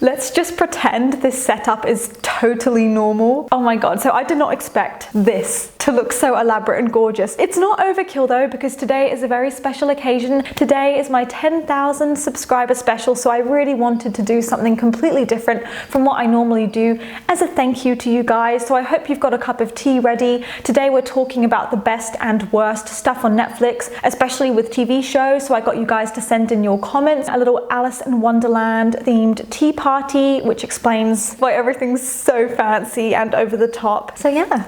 Let's just pretend this setup is totally normal. Oh my god, so I did not expect this to look so elaborate and gorgeous. It's not overkill though, because today is a very special occasion. Today is my 10,000 subscriber special, so I really wanted to do something completely different from what I normally do as a thank you to you guys. So I hope you've got a cup of tea ready. Today we're talking about the best and worst stuff on Netflix, especially with TV shows. So I got you guys to send in your comments. A little Alice in Wonderland themed tea party, which explains why everything's so fancy and over the top. So yeah.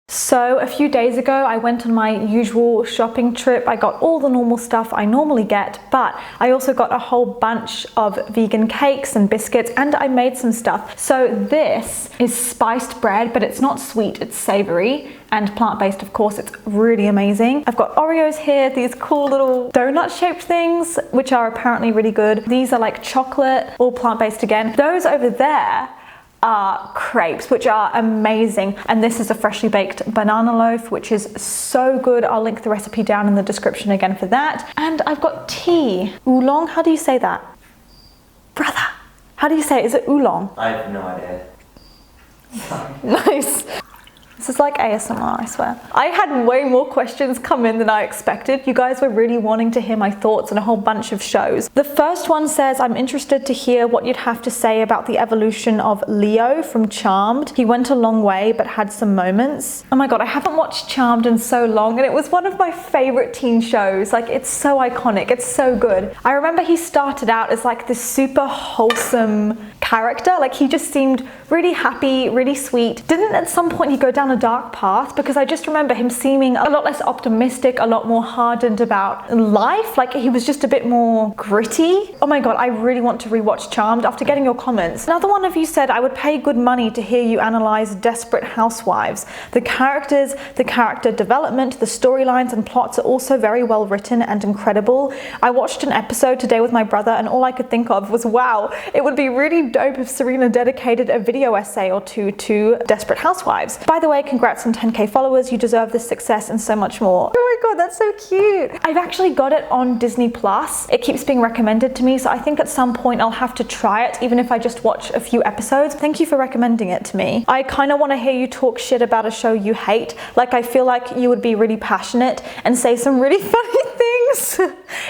So a few days ago, I went on my usual shopping trip. I got all the normal stuff I normally get, but I also got a whole bunch of vegan cakes and biscuits, and I made some stuff. So this is spiced bread, but it's not sweet, it's savory and plant-based, of course. It's really amazing. I've got Oreos here, these cool little donut-shaped things, which are apparently really good. These are like chocolate, all plant-based again. Those over there are crepes, which are amazing, and this is a freshly baked banana loaf, which is so good. I'll link the recipe down in the description again for that. And I've got tea, oolong. How do you say that, brother? How do you say it? Is it oolong? I have no idea. Nice. This is like ASMR, I swear. I had way more questions come in than I expected. You guys were really wanting to hear my thoughts on a whole bunch of shows. The first one says, I'm interested to hear what you'd have to say about the evolution of Leo from Charmed. He went a long way, but had some moments. Oh my god, I haven't watched Charmed in so long, and it was one of my favorite teen shows. Like, it's so iconic, it's so good. I remember he started out as like this super wholesome character. Like, he just seemed really happy, really sweet. Didn't at some point he go down a dark path? Because I just remember him seeming a lot less optimistic, a lot more hardened about life. Like, he was just a bit more gritty. Oh my god, I really want to rewatch Charmed after getting your comments. Another one of you said, I would pay good money to hear you analyze Desperate Housewives. The characters, the character development, the storylines and plots are also very well written and incredible. I watched an episode today with my brother, and all I could think of was, wow, it would be really dope if Serena dedicated a video essay or two to Desperate Housewives. By the way, congrats on 10k followers, you deserve this success and so much more. Oh my god, that's so cute. I've actually got it on Disney Plus. It keeps being recommended to me, so I think at some point I'll have to try it, even if I just watch a few episodes. Thank you for recommending it to me. I kind of want to hear you talk shit about a show you hate. Like, I feel like you would be really passionate and say some really funny things.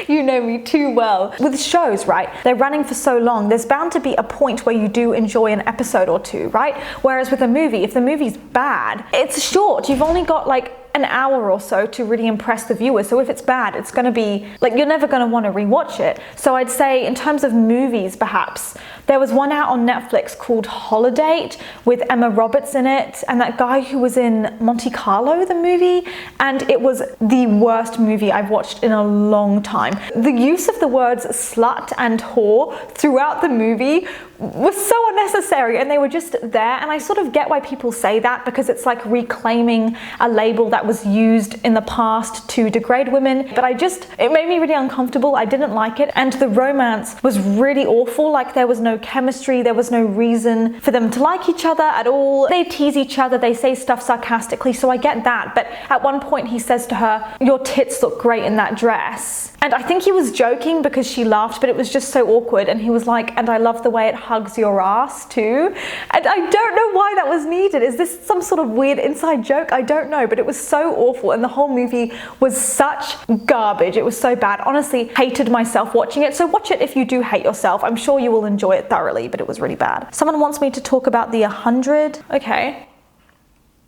You know me too well. With shows, right, they're running for so long, there's bound to be a point where you do enjoy an episode or two, right? Whereas with a movie, if the movie's bad, it's short. You've only got like an hour or so to really impress the viewer. So if it's bad, it's going to be like, you're never going to want to rewatch it. So I'd say in terms of movies, perhaps there was one out on Netflix called Holiday with Emma Roberts in it, and that guy who was in Monte Carlo, the movie, and it was the worst movie I've watched in a long time. The use of the words slut and whore throughout the movie was so unnecessary, and they were just there. And I sort of get why people say that, because it's like reclaiming a label that was used in the past to degrade women. But it made me really uncomfortable. I didn't like it, and the romance was really awful. Like, there was no chemistry, there was no reason for them to like each other at all. They tease each other, they say stuff sarcastically, so I get that. But at one point he says to her, your tits look great in that dress. And I think he was joking because she laughed, but it was just so awkward. And he was like, and I love the way it hugs your ass too. And I don't know why that was needed. Is this some sort of weird inside joke? I don't know, but it was so awful, and the whole movie was such garbage. It was so bad. Honestly, hated myself watching it. So watch it if you do hate yourself. I'm sure you will enjoy it thoroughly, but it was really bad. Someone wants me to talk about the 100. Okay.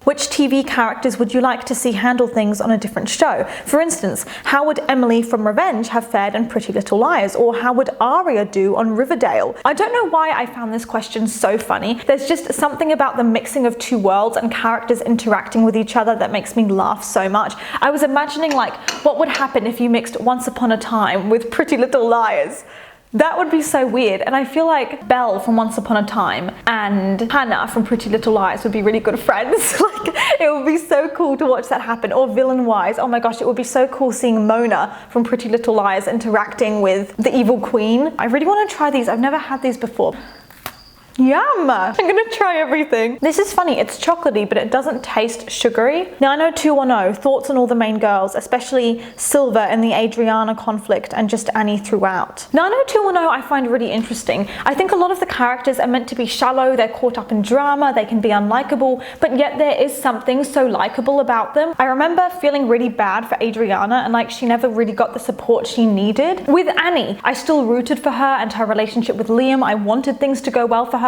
Which TV characters would you like to see handle things on a different show? For instance, how would Emily from Revenge have fared in Pretty Little Liars? Or how would Aria do on Riverdale? I don't know why I found this question so funny. There's just something about the mixing of two worlds and characters interacting with each other that makes me laugh so much. I was imagining, like, what would happen if you mixed Once Upon a Time with Pretty Little Liars? That would be so weird. And I feel like Belle from Once Upon a Time and Hannah from Pretty Little Liars would be really good friends. Like, it would be so cool to watch that happen. Or villain-wise, oh my gosh, it would be so cool seeing Mona from Pretty Little Liars interacting with the evil queen. I really want to try these. I've never had these before. Yum! I'm gonna try everything. This is funny, it's chocolatey, but it doesn't taste sugary. 90210, thoughts on all the main girls, especially Silver and the Adriana conflict and just Annie throughout. 90210 I find really interesting. I think a lot of the characters are meant to be shallow, they're caught up in drama, they can be unlikable, but yet there is something so likable about them. I remember feeling really bad for Adriana and like she never really got the support she needed. With Annie, I still rooted for her and her relationship with Liam. I wanted things to go well for her.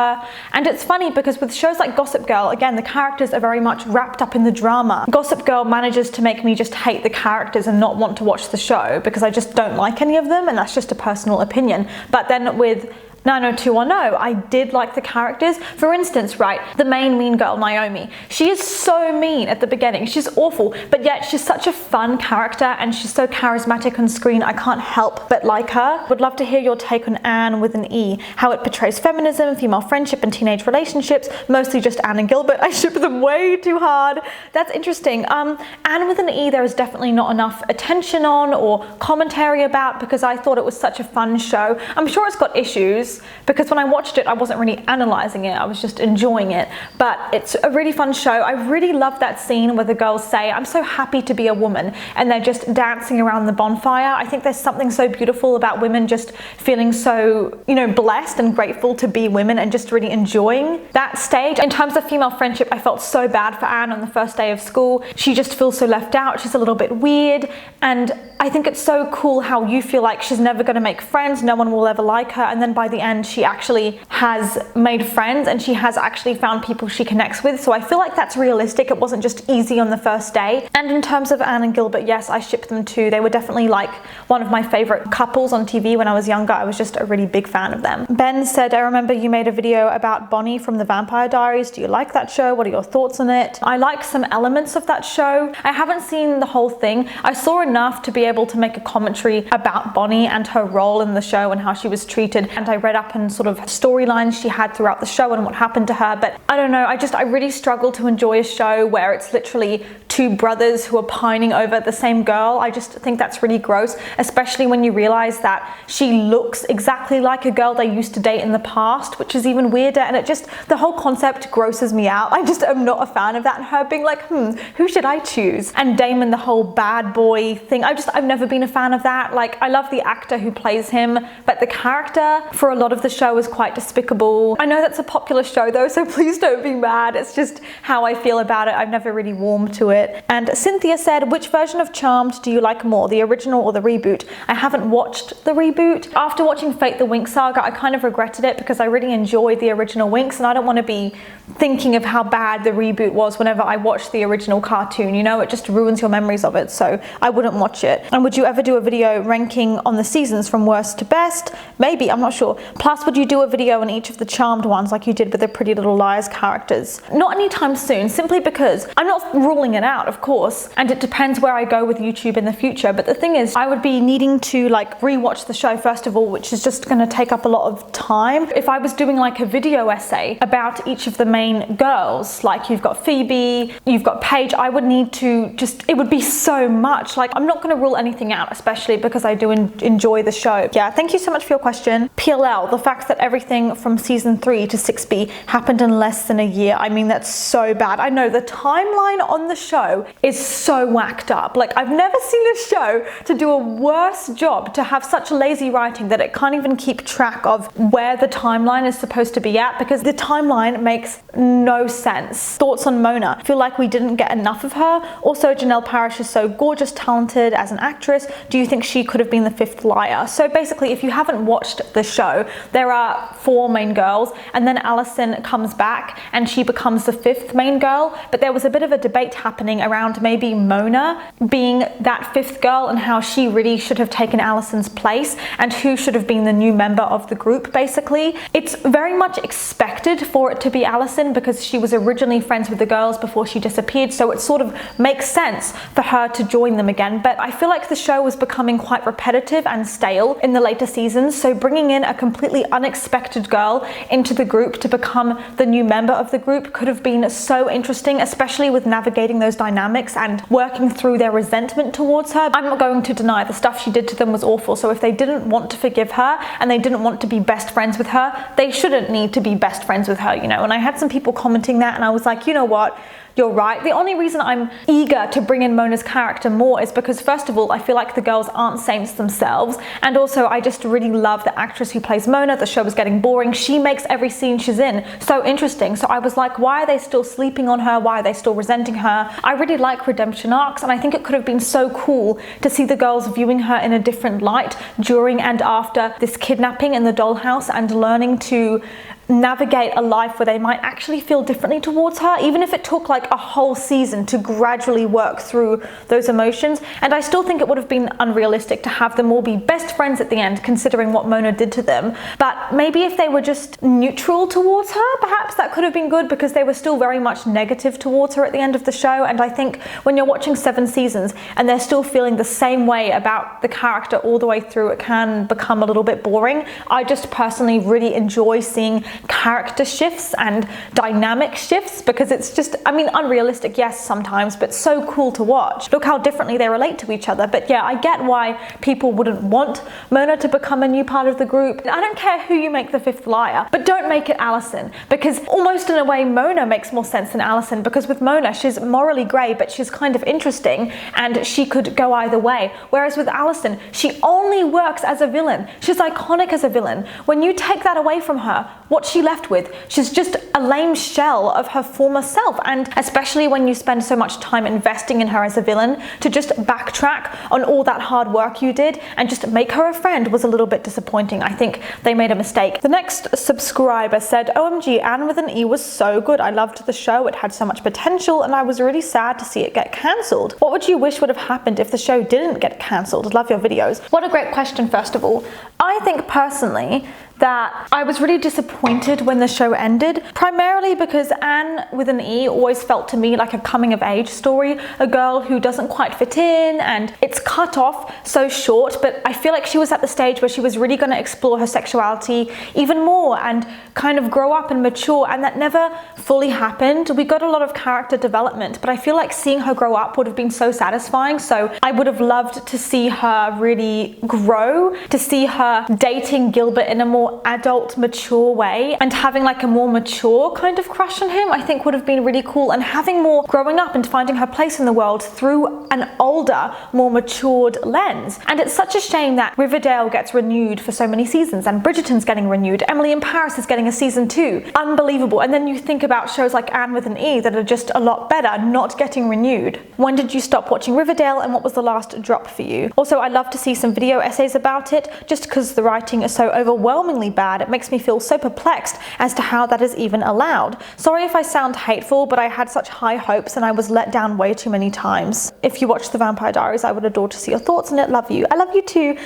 And it's funny because with shows like Gossip Girl, again, the characters are very much wrapped up in the drama. Gossip Girl manages to make me just hate the characters and not want to watch the show because I just don't like any of them, and that's just a personal opinion. But then with 90210, I did like the characters. For instance, right, the main mean girl, Naomi, she is so mean at the beginning. She's awful, but yet she's such a fun character and she's so charismatic on screen. I can't help but like her. Would love to hear your take on Anne with an E, how it portrays feminism, female friendship and teenage relationships, mostly just Anne and Gilbert. I ship them way too hard. That's interesting. Anne with an E, there is definitely not enough attention on or commentary about because I thought it was such a fun show. I'm sure it's got issues, because when I watched it I wasn't really analysing it, I was just enjoying it, but it's a really fun show. I really love that scene where the girls say, I'm so happy to be a woman, and they're just dancing around the bonfire. I think there's something so beautiful about women just feeling so, you know, blessed and grateful to be women and just really enjoying that stage. In terms of female friendship, I felt so bad for Anne on the first day of school. She just feels so left out, she's a little bit weird, and I think it's so cool how you feel like she's never going to make friends, no one will ever like her, and then by the end she actually has made friends and she has actually found people she connects with. So I feel like that's realistic. It wasn't just easy on the first day. And in terms of Anne and Gilbert, yes, I shipped them too. They were definitely like one of my favorite couples on TV when I was younger. I was just a really big fan of them. Ben said, I remember you made a video about Bonnie from the Vampire Diaries. Do you like that show? What are your thoughts on it? I like some elements of that show. I haven't seen the whole thing. I saw enough to be able to make a commentary about Bonnie and her role in the show and how she was treated, and I read up on sort of storylines she had throughout the show and what happened to her. But I don't know, I really struggle to enjoy a show where it's literally two brothers who are pining over the same girl. I just think that's really gross, especially when you realize that she looks exactly like a girl they used to date in the past, which is even weirder, and it just, the whole concept grosses me out. I just am not a fan of that, and her being like, who should I choose? And Damon, the whole bad boy thing, I've never been a fan of that. Like, I love the actor who plays him, but the character for a lot of the show is quite despicable. I know that's a popular show though, so please don't be mad. It's just how I feel about it. I've never really warmed to it. And Cynthia said, which version of Charmed do you like more, the original or the reboot? I haven't watched the reboot. After watching Fate the Winx Saga, I kind of regretted it because I really enjoyed the original Winx, and I don't want to be thinking of how bad the reboot was whenever I watch the original cartoon, you know, it just ruins your memories of it, so I wouldn't watch it. And would you ever do a video ranking on the seasons from worst to best? Maybe, I'm not sure. Plus, would you do a video on each of the Charmed ones like you did with the Pretty Little Liars characters? Not anytime soon, simply because I'm not ruling it out, of course, and it depends where I go with YouTube in the future, but the thing is, I would be needing to like rewatch the show first of all, which is just going to take up a lot of time. If I was doing like a video essay about each of the main girls, like you've got Phoebe, you've got Paige, I would need to just, it would be so much. Like, I'm not going to rule anything out, especially because I do enjoy the show. Yeah, thank you so much for your question. PLL, the fact that everything from season 3 to 6B happened in less than a year. I mean, that's so bad. I know the timeline on the show is so whacked up. Like, I've never seen a show to do a worse job, to have such lazy writing that it can't even keep track of where the timeline is supposed to be at, because the timeline makes no sense. Thoughts on Mona? I feel like we didn't get enough of her. Also, Janelle Parrish is so gorgeous, talented as an actress. Do you think she could have been the fifth liar? So basically, if you haven't watched the show, there are 4 main girls, and then Allison comes back and she becomes the 5th main girl. But there was a bit of a debate happening around maybe Mona being that 5th girl and how she really should have taken Allison's place and who should have been the new member of the group, basically. It's very much expected for it to be Allison because she was originally friends with the girls before she disappeared, so it sort of makes sense for her to join them again. But I feel like the show was becoming quite repetitive and stale in the later seasons, so bringing in a completely unexpected girl into the group to become the new member of the group could have been so interesting, especially with navigating those those dynamics and working through their resentment towards her. I'm not going to deny the stuff she did to them was awful, so if they didn't want to forgive her and they didn't want to be best friends with her, they shouldn't need to be best friends with her, you know. And I had some people commenting that, and I was like, you know what? You're right. The only reason I'm eager to bring in Mona's character more is because, first of all, I feel like the girls aren't saints themselves, and also I just really love the actress who plays Mona. The show was getting boring. She makes every scene she's in so interesting. So I was like, why are they still sleeping on her? Why are they still resenting her? I really like redemption arcs, and I think it could have been so cool to see the girls viewing her in a different light during and after this kidnapping in the dollhouse and learning to navigate a life where they might actually feel differently towards her, even if it took like a whole season to gradually work through those emotions. And I still think it would have been unrealistic to have them all be best friends at the end, considering what Mona did to them. But maybe if they were just neutral towards her, perhaps that could have been good, because they were still very much negative towards her at the end of the show. And I think when you're watching 7 seasons and they're still feeling the same way about the character all the way through, it can become a little bit boring. I just personally really enjoy seeing character shifts and dynamic shifts, because it's just, I mean, unrealistic, yes, sometimes, but so cool to watch. Look how differently they relate to each other. But yeah, I get why people wouldn't want Mona to become a new part of the group. I don't care who you make the 5th liar, but don't make it Allison, because almost in a way Mona makes more sense than Allison, because with Mona, she's morally grey, but she's kind of interesting and she could go either way. Whereas with Allison, she only works as a villain. She's iconic as a villain. When you take that away from her, what's she left with? She's just a lame shell of her former self. And especially when you spend so much time investing in her as a villain, to just backtrack on all that hard work you did and just make her a friend was a little bit disappointing. I think they made a mistake. The next subscriber said, OMG, Anne with an E was so good. I loved the show. It had so much potential and I was really sad to see it get cancelled. What would you wish would have happened if the show didn't get cancelled? Love your videos. What a great question, first of all. I think personally that I was really disappointed when the show ended, primarily because Anne with an E always felt to me like a coming of age story, a girl who doesn't quite fit in, and it's cut off so short, but I feel like she was at the stage where she was really going to explore her sexuality even more and kind of grow up and mature, and that never fully happened. We got a lot of character development, but I feel like seeing her grow up would have been so satisfying. So I would have loved to see her really grow, to see her dating Gilbert in a more adult, mature way, and having like a more mature kind of crush on him, I think would have been really cool, and having more growing up and finding her place in the world through an older, more matured lens. And it's such a shame that Riverdale gets renewed for so many seasons, and Bridgerton's getting renewed, Emily in Paris is getting a season 2. Unbelievable. And then you think about shows like Anne with an E that are just a lot better, not getting renewed. When did you stop watching Riverdale, and what was the last drop for you? Also, I love to see some video essays about it, just because the writing is so overwhelmingly bad. It makes me feel so perplexed as to how that is even allowed. Sorry if I sound hateful, but I had such high hopes and I was let down way too many times. If you watch The Vampire Diaries, I would adore to see your thoughts on it. Love you. I love you too.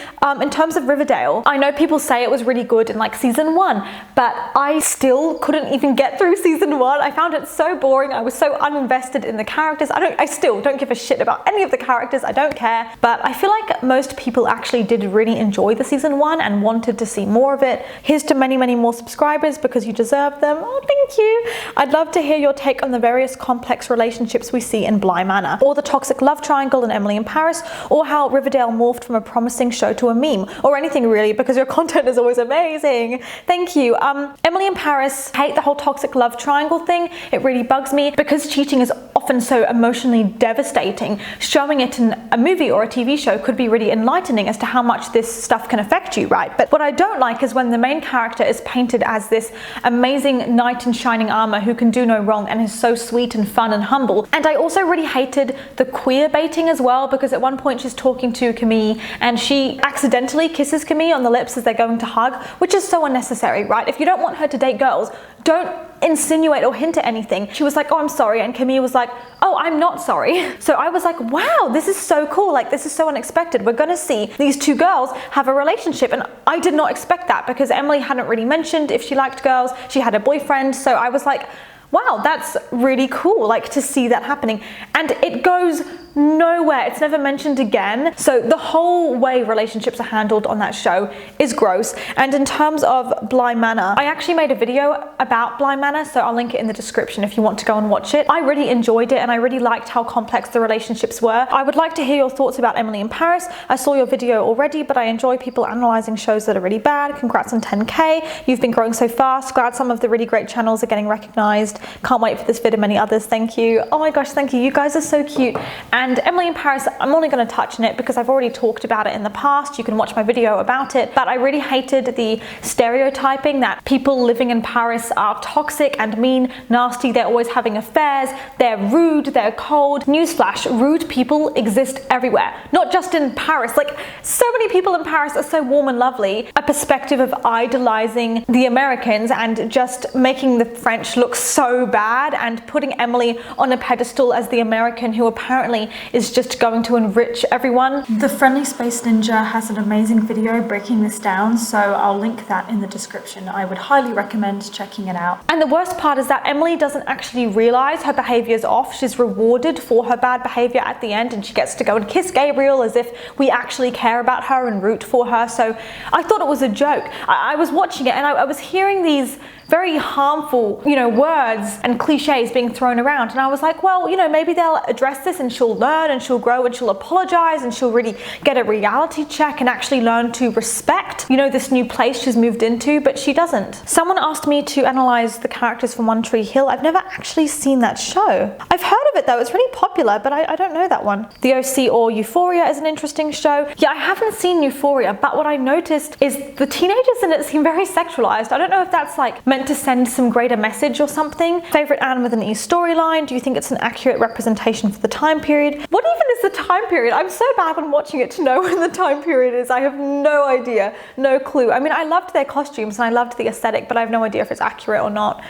In terms of Riverdale, I know people say it was really good in like season 1, but I still couldn't even get through season 1. I found it so boring. I was so uninvested in the characters. I still don't give a shit about any of the characters. I don't care. But I feel like most people actually did really enjoy the season 1 and wanted to see more of it. Here's to many, many more subscribers, because you deserve them. Oh, thank you. I'd love to hear your take on the various complex relationships we see in Bly Manor, or the toxic love triangle in Emily in Paris, or how Riverdale morphed from a promising show to a meme, or anything really, because your content is always amazing. Thank you. Emily in Paris, hate the whole toxic love triangle thing. It really bugs me because cheating is often so emotionally devastating. Showing it in a movie or a TV show could be really enlightening as to how much this stuff can affect you, right? But what I don't like is when the main character is painted as this amazing knight in shining armor who can do no wrong and is so sweet and fun and humble. And I also really hated the queer baiting as well, because at one point she's talking to Camille and she accidentally kisses Camille on the lips as they're going to hug, which is so unnecessary, right? If you don't want her to date girls, don't insinuate or hint at anything. She was like, oh, I'm sorry, and Camille was like, oh, I'm not sorry. So I was like, wow, this is so cool. Like, this is so unexpected. We're gonna see these two girls have a relationship, and I did not expect that, because Emily hadn't really mentioned if she liked girls. She had a boyfriend, so I was like, wow, that's really cool, like to see that happening. And it goes nowhere. It's never mentioned again. So the whole way relationships are handled on that show is gross. And in terms of Bly Manor, I actually made a video about Bly Manor, so I'll link it in the description if you want to go and watch it. I really enjoyed it and I really liked how complex the relationships were. I would like to hear your thoughts about Emily in Paris. I saw your video already, but I enjoy people analysing shows that are really bad. Congrats on 10K. You've been growing so fast. Glad some of the really great channels are getting recognised. Can't wait for this vid and many others. Thank you. Oh my gosh, thank you. You guys are so cute. And Emily in Paris, I'm only going to touch on it because I've already talked about it in the past. You can watch my video about it, but I really hated the stereotyping that people living in Paris are toxic and mean, nasty, they're always having affairs, they're rude, they're cold. Newsflash, rude people exist everywhere, not just in Paris. Like, so many people in Paris are so warm and lovely. A perspective of idolizing the Americans and just making the French look so bad and putting Emily on a pedestal as the American who apparently is just going to enrich everyone. The Friendly Space Ninja has an amazing video breaking this down, so I'll link that in the description. I would highly recommend checking it out. And the worst part is that Emily doesn't actually realize her behavior is off. She's rewarded for her bad behavior at the end, and she gets to go and kiss Gabriel as if we actually care about her and root for her. So I thought it was a joke. I was watching it and I was hearing these very harmful, words and cliches being thrown around. And I was like, well, maybe they'll address this and she'll learn and she'll grow and she'll apologize and she'll really get a reality check and actually learn to respect, this new place she's moved into, but she doesn't. Someone asked me to analyze the characters from One Tree Hill. I've never actually seen that show. I've heard of it though, it's really popular, but I don't know that one. The OC or Euphoria is an interesting show. Yeah, I haven't seen Euphoria, but what I noticed is the teenagers in it seem very sexualized. I don't know if that's like meant to send some greater message or something. Favorite Anne with an E storyline? Do you think it's an accurate representation for the time period? What even is the time period? I'm so bad when watching it to know when the time period is. I have no idea, no clue. I mean, I loved their costumes and I loved the aesthetic, but I have no idea if it's accurate or not.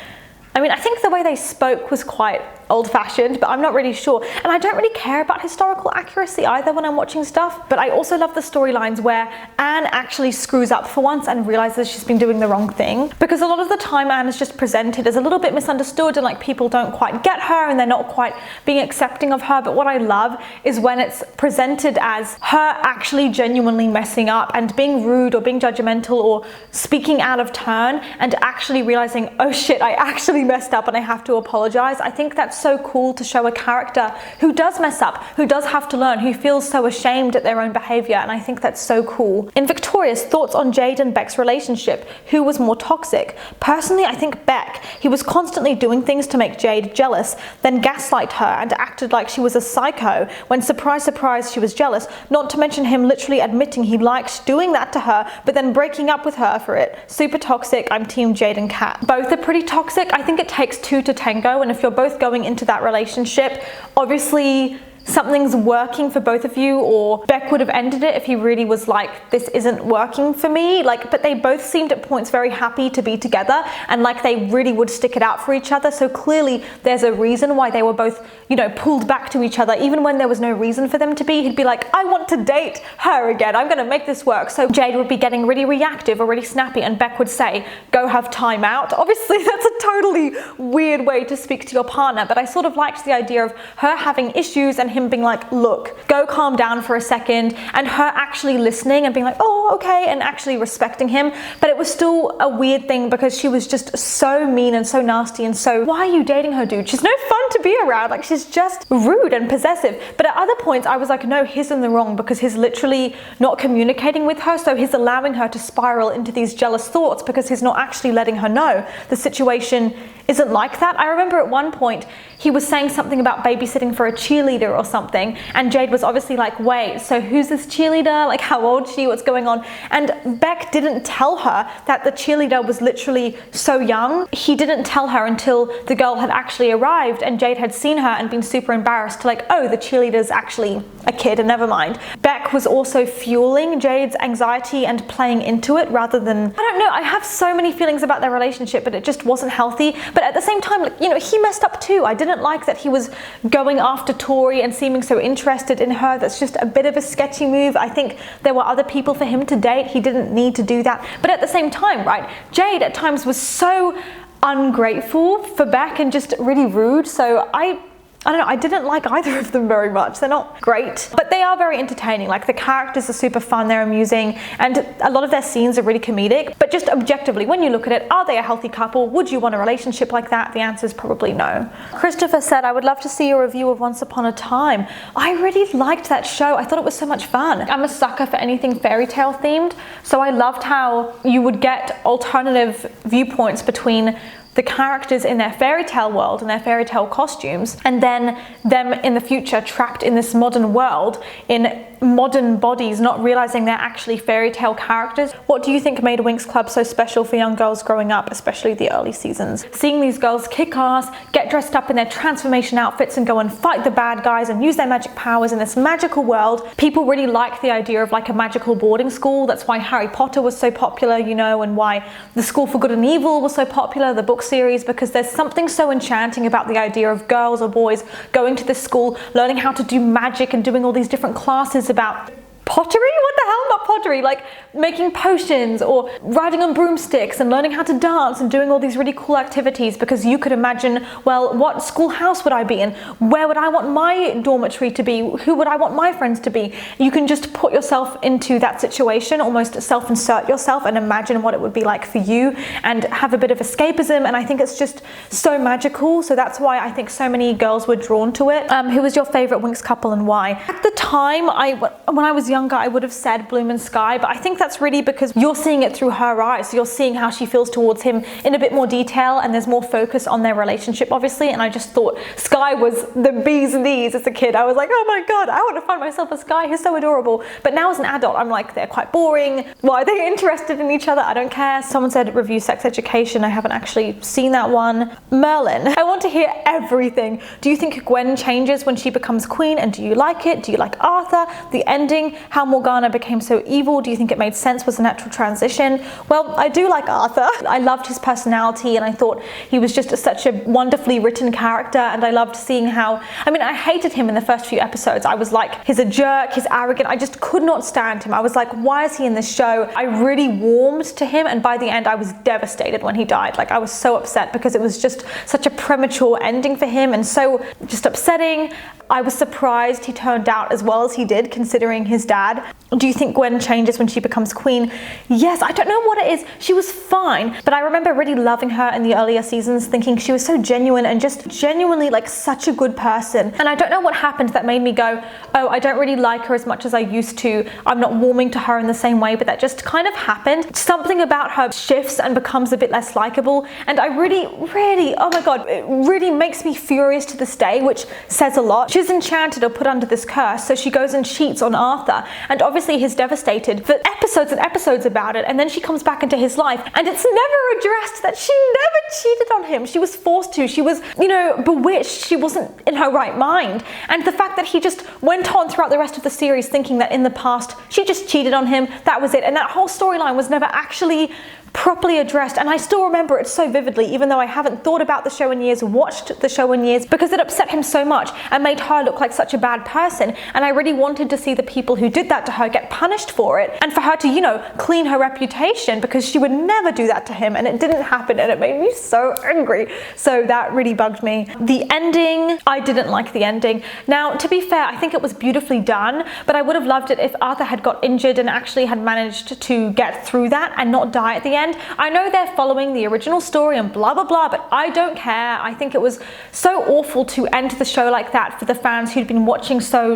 I mean, I think the way they spoke was quite old-fashioned, but I'm not really sure. And I don't really care about historical accuracy either when I'm watching stuff, but I also love the storylines where Anne actually screws up for once and realizes she's been doing the wrong thing. Because a lot of the time Anne is just presented as a little bit misunderstood and like people don't quite get her and they're not quite being accepting of her. But what I love is when it's presented as her actually genuinely messing up and being rude or being judgmental or speaking out of turn and actually realizing, oh shit, I actually messed up and I have to apologize. I think that's so cool to show a character who does mess up, who does have to learn, who feels so ashamed at their own behavior, and I think that's so cool. In Victorious, thoughts on Jade and Beck's relationship. Who was more toxic? Personally, I think Beck. He was constantly doing things to make Jade jealous, then gaslight her and acted like she was a psycho when, surprise, surprise, she was jealous, not to mention him literally admitting he liked doing that to her, but then breaking up with her for it. Super toxic. I'm team Jade and Kat. Both are pretty toxic. I think it takes two to tango, and if you're both going into that relationship, obviously something's working for both of you, or Beck would have ended it if he really was like, this isn't working for me. But they both seemed at points very happy to be together and like they really would stick it out for each other. So clearly there's a reason why they were both, pulled back to each other. Even when there was no reason for them to be, he'd be like, I want to date her again. I'm gonna make this work. So Jade would be getting really reactive or really snappy and Beck would say, go have time out. Obviously that's a totally weird way to speak to your partner, but I sort of liked the idea of her having issues and him being like, look, go calm down for a second, and her actually listening and being like, oh, okay, and actually respecting him. But it was still a weird thing because she was just so mean and so nasty and so, why are you dating her, dude? She's no fun to be around. Like, she's just rude and possessive. But at other points I was like, no, he's in the wrong because he's literally not communicating with her, so he's allowing her to spiral into these jealous thoughts because he's not actually letting her know the situation isn't like that. I remember at one point he was saying something about babysitting for a cheerleader or something, and Jade was obviously like, wait, so who's this cheerleader? Like, how old is she? What's going on? And Beck didn't tell her that the cheerleader was literally so young. He didn't tell her until the girl had actually arrived and Jade had seen her and been super embarrassed to like, oh, the cheerleader's actually a kid, and never mind. Beck was also fueling Jade's anxiety and playing into it rather than, I don't know, I have so many feelings about their relationship, but it just wasn't healthy. But at the same time, like, he messed up too. I didn't like that he was going after Tori and seeming so interested in her. That's just a bit of a sketchy move. I think there were other people for him to date. He didn't need to do that. But at the same time, right, Jade at times was so ungrateful for Beck and just really rude. So I don't know, I didn't like either of them very much. They're not great, but they are very entertaining. Like, the characters are super fun, they're amusing, and a lot of their scenes are really comedic. But just objectively, when you look at it, are they a healthy couple? Would you want a relationship like that? The answer is probably no. Christopher said, I would love to see a review of Once Upon a Time. I really liked that show. I thought it was so much fun. I'm a sucker for anything fairy tale themed, so I loved how you would get alternative viewpoints between the characters in their fairy tale world and their fairy tale costumes, and then them in the future trapped in this modern world in modern bodies, not realizing they're actually fairy tale characters. What do you think made Winx Club so special for young girls growing up, especially the early seasons? Seeing these girls kick ass, get dressed up in their transformation outfits and go and fight the bad guys and use their magic powers in this magical world. People really like the idea of like a magical boarding school. That's why Harry Potter was so popular, you know, and why The School for Good and Evil was so popular, the book series, because there's something so enchanting about the idea of girls or boys going to this school, learning how to do magic and doing all these different classes about pottery? What the hell? Not pottery, like making potions or riding on broomsticks and learning how to dance and doing all these really cool activities, because you could imagine, well, what schoolhouse would I be in? Where would I want my dormitory to be? Who would I want my friends to be? You can just put yourself into that situation, almost self-insert yourself and imagine what it would be like for you and have a bit of escapism, and I think it's just so magical. So that's why I think so many girls were drawn to it. Who was your favorite Winx couple and why? At the time, when I was younger, I would have said Bloom and Sky, but I think that's really because you're seeing it through her eyes. So you're seeing how she feels towards him in a bit more detail, and there's more focus on their relationship, obviously. And I just thought Sky was the bee's knees as a kid. I was like, oh my god, I want to find myself a Sky. He's so adorable. But now as an adult, I'm like, they're quite boring. Why are they interested in each other? I don't care. Someone said review Sex Education. I haven't actually seen that one. Merlin, I want to hear everything. Do you think Gwen changes when she becomes queen, and do you like it? Do you like Arthur? The ending? How Morgana became so evil? Do you think it made sense? Was a natural transition? Well, I do like Arthur. I loved his personality, and I thought he was just such a wonderfully written character, and I loved seeing how, I mean, I hated him in the first few episodes. I was like, he's a jerk, he's arrogant. I just could not stand him. I was like, why is he in this show? I really warmed to him, and by the end I was devastated when he died. Like, I was so upset because it was just such a premature ending for him and so just upsetting. I was surprised he turned out as well as he did, considering his dad. Do you think Gwen changes when she becomes queen? Yes, I don't know what it is. She was fine, but I remember really loving her in the earlier seasons, thinking she was so genuine and just genuinely like such a good person. And I don't know what happened that made me go, oh, I don't really like her as much as I used to. I'm not warming to her in the same way, but that just kind of happened. Something about her shifts and becomes a bit less likable. And I really, oh my god, it really makes me furious to this day, which says a lot. She's enchanted or put under this curse, so she goes and cheats on Arthur, and obviously he's devastated for episodes and episodes about it, and then she comes back into his life, and it's never addressed that she never cheated on him. She was forced to. She was, you know, bewitched. She wasn't in her right mind. And the fact that he just went on throughout the rest of the series thinking that in the past she just cheated on him, that was it, and that whole storyline was never actually properly addressed. And I still remember it so vividly, even though I haven't thought about the show in years, watched the show in years, because it upset him so much and made her look like such a bad person. And I really wanted to see the people who did that to her get punished for it, and for her to, you know, clean her reputation, because she would never do that to him, and it didn't happen, and it made me so angry. So that really bugged me. The ending, I didn't like the ending. Now, to be fair, I think it was beautifully done, but I would have loved it if Arthur had got injured and actually had managed to get through that and not die at the end. I know they're following the original story and blah blah blah, but I don't care. I think it was so awful to end the show like that for the fans who'd been watching so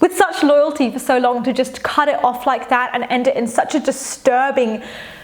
with such loyalty for so long, to just cut it off like that and end it in such a disturbing,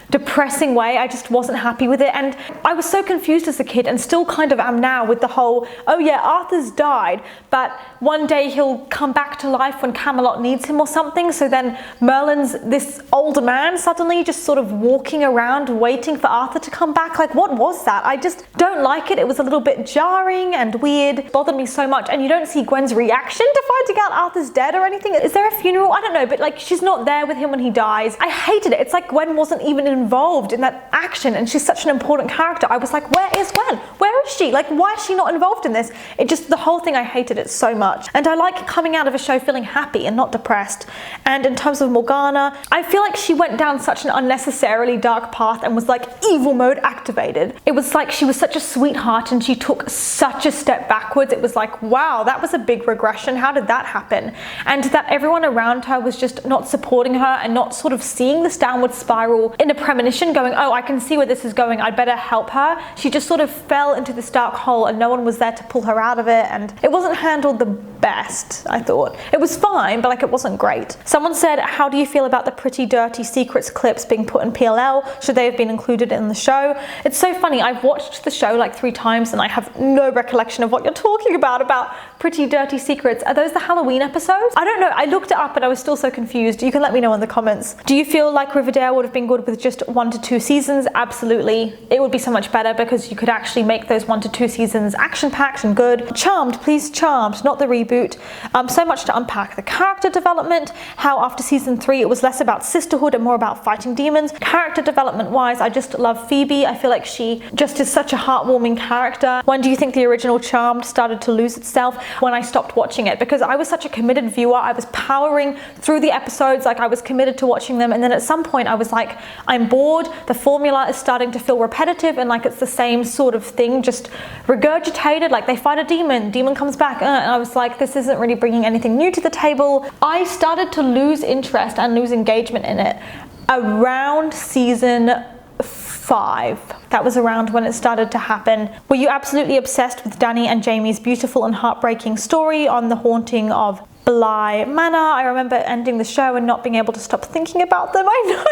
depressing way. I just wasn't happy with it, and I was so confused as a kid, and still kind of am now, with the whole, oh yeah, Arthur's died, but one day he'll come back to life when Camelot needs him or something. So then Merlin's this older man suddenly just sort of walking around waiting for Arthur to come back. Like, what was that? I just don't like it. It was a little bit jarring and weird. It bothered me so much. And you don't see Gwen's reaction to finding out Arthur's dead or anything. Is there a funeral? I don't know, but like, she's not there with him when he dies. I hated it. It's like Gwen wasn't even involved in that action, and she's such an important character. I was like, where is Gwen? Where is she? Like, why is she not involved in this? It just, the whole thing, I hated it so much. And I like coming out of a show feeling happy and not depressed. And in terms of Morgana, I feel like she went down such an unnecessarily dark path and was like evil mode activated. It was like she was such a sweetheart and she took such a step backwards. It was like, wow, that was a big regression. How did that happen? And that everyone around her was just not supporting her and not sort of seeing this downward spiral in a premonition, going, oh, I can see where this is going, I'd better help her. She just sort of fell into this dark hole and no one was there to pull her out of it, and it wasn't handled the best, I thought. It was fine, but like it wasn't great. Someone said, how do you feel about the pretty dirty secrets clips being put in PLL? Should they have been included in the show? It's so funny, I've watched the show like 3 times and I have no recollection of what you're talking about pretty dirty secrets. Are those the Halloween episodes? I don't know, I looked it up but I was still so confused. You can let me know in the comments. Do you feel like Riverdale would have been good with just 1 to 2 seasons? Absolutely. It would be so much better because you could actually make those 1 to 2 seasons action-packed and good. Charmed, please, Charmed, not the reboot. So much to unpack. The character development, how after season 3 it was less about sisterhood and more about fighting demons. Character development wise, I just love Phoebe. I feel like she just is such a heartwarming character. When do you think the original Charmed started to lose itself? When I stopped watching it, because I was such a committed viewer. I was powering through the episodes, like I was committed to watching them, and then at some point I was like, I'm bored, the formula is starting to feel repetitive and like it's the same sort of thing, just regurgitated, like they fight a demon comes back, and I was like, this isn't really bringing anything new to the table. I started to lose interest and lose engagement in it around season 5. That was around when it started to happen. Were you absolutely obsessed with Dani and Jamie's beautiful and heartbreaking story on the haunting of Bly Manor? I remember ending the show and not being able to stop thinking about them. I know.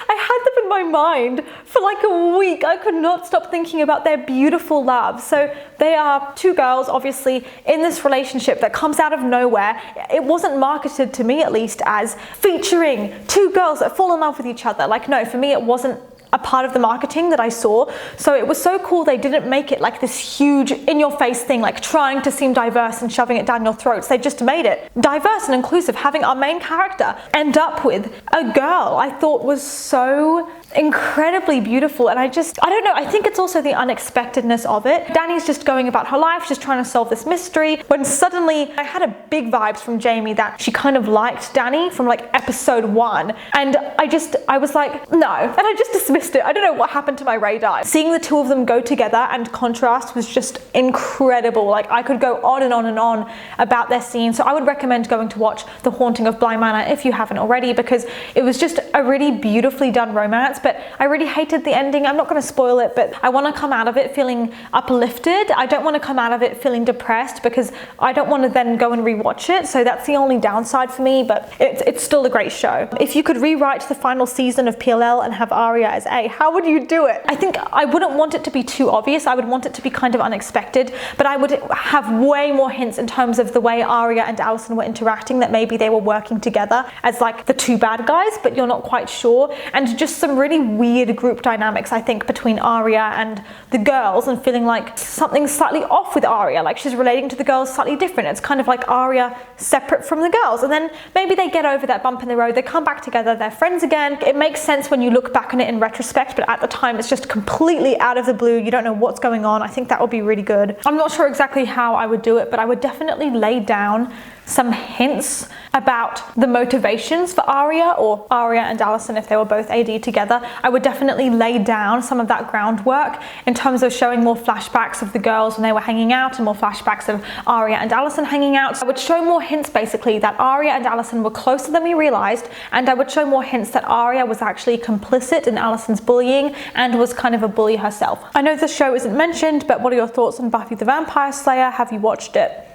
I had them in my mind for like a week. I could not stop thinking about their beautiful love. So they are 2 girls, obviously, in this relationship that comes out of nowhere. It wasn't marketed, to me at least, as featuring 2 girls that fall in love with each other. Like, no, for me it wasn't a part of the marketing that I saw. So it was so cool they didn't make it like this huge in-your-face thing, like trying to seem diverse and shoving it down your throats. They just made it diverse and inclusive. Having our main character end up with a girl, I thought was so incredibly beautiful. And I don't know, I think it's also the unexpectedness of it. Dani's just going about her life, she's trying to solve this mystery, when suddenly I had a big vibes from Jamie that she kind of liked Dani from like episode 1, and I was like, no, and I just dismissed it. I don't know what happened to my radar. Seeing the 2 of them go together and contrast was just incredible. Like, I could go on and on and on about their scene. So I would recommend going to watch The Haunting of Bly Manor if you haven't already, because it was just a really beautifully done romance. But I really hated the ending. I'm not going to spoil it, but I want to come out of it feeling uplifted. I don't want to come out of it feeling depressed, because I don't want to then go and rewatch it. So that's the only downside for me, but it's still a great show. If you could rewrite the final season of PLL and have Aria as A, how would you do it? I think I wouldn't want it to be too obvious. I would want it to be kind of unexpected, but I would have way more hints in terms of the way Aria and Allison were interacting, that maybe they were working together as like the 2 bad guys, but you're not quite sure. And just some really weird group dynamics, I think, between Aria and the girls, and feeling like something's slightly off with Aria, like she's relating to the girls slightly different. It's kind of like Aria separate from the girls, and then maybe they get over that bump in the road, they come back together, they're friends again. It makes sense when you look back on it in retrospect, but at the time it's just completely out of the blue. You don't know what's going on. I think that would be really good. I'm not sure exactly how I would do it, but I would definitely lay down some hints about the motivations for Aria, or Aria and Allison if they were both AD together. I would definitely lay down some of that groundwork in terms of showing more flashbacks of the girls when they were hanging out, and more flashbacks of Aria and Allison hanging out. I would show more hints basically that Aria and Allison were closer than we realized, and I would show more hints that Aria was actually complicit in Allison's bullying and was kind of a bully herself. I know the show isn't mentioned, but what are your thoughts on Buffy the Vampire Slayer? Have you watched it?